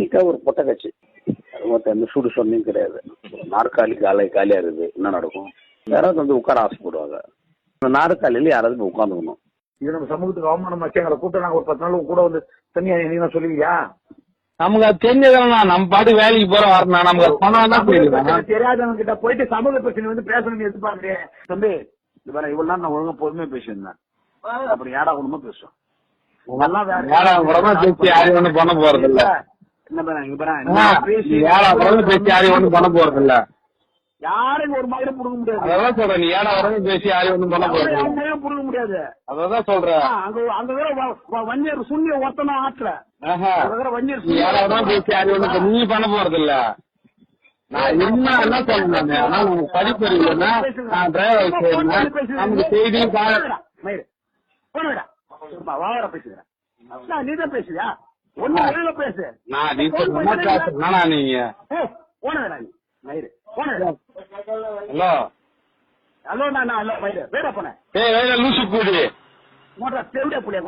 நீட்டா ஒரு பொட்டை கட்சி. எந்த சூடு சொன்னையும் கிடையாது. நாற்காலி காலியா இருக்குது, என்ன நடக்கும்? யாராவது வந்து உட்கார ஆசைப்படுவாங்க. அந்த நாற்காலியில யாராவது போய் உட்காந்துக்கணும். இது நம்ம சமூகத்துக்கு அவமானம் வச்சு எங்களை கூட்ட நாங்க ஒரு 10 நாள் கூட வந்து தனியா நீங்க சொல்லுவீங்க. நமக்கு அது தெரிஞ்சதெல்லாம் நம்ம பாட்டு வேலைக்கு போற வரணும். நமக்கு பணம் தான் தெரியாதவங்க கிட்ட போயிட்டு சமூக பிரச்சனை வந்து பேசணும்னு எதிர்பார்க்கிறேன். தம்பி இவ்வளவு நேரம் நான் ஒழுங்கா பொறுமையா பேசியிருந்தேன். அப்படி ஏடா குடும்பமா பேசுவோம். பேசி யாரையும் ஒண்ணும் பண்ண போறது இல்ல. பேசி யாரையும் ஒண்ணும் பண்ண போறது இல்ல. யாரும் ஒரு மாதிரி புடுங்க முடியாது. அதான் சொல்றேன், நீ ஏடா வரணும் பேசி யாரையும் ஒண்ணும் பண்ண போறது புடுங்க முடியாது. அதான் சொல்றேன். அங்க வன்னியர் சுண்ணிய ஒத்தனா ஆற்றல யாராவது பேசி யாரையும் ஒண்ணும் நீ பண்ண போறது இல்ல. நான் என்ன சொல்றேன், ஆனா நமக்கு படிப்பறிவுன்னா நான் டிரைவர் செய்யணும். நமக்கு செய்தி நீதான் பேசுறியா? ஒண்ணு பேசு. நான் பேசுறேன்னா நீங்க ஹலோ ஹலோ நான் வேற போனேன். லூசு கூடி புள்ளிய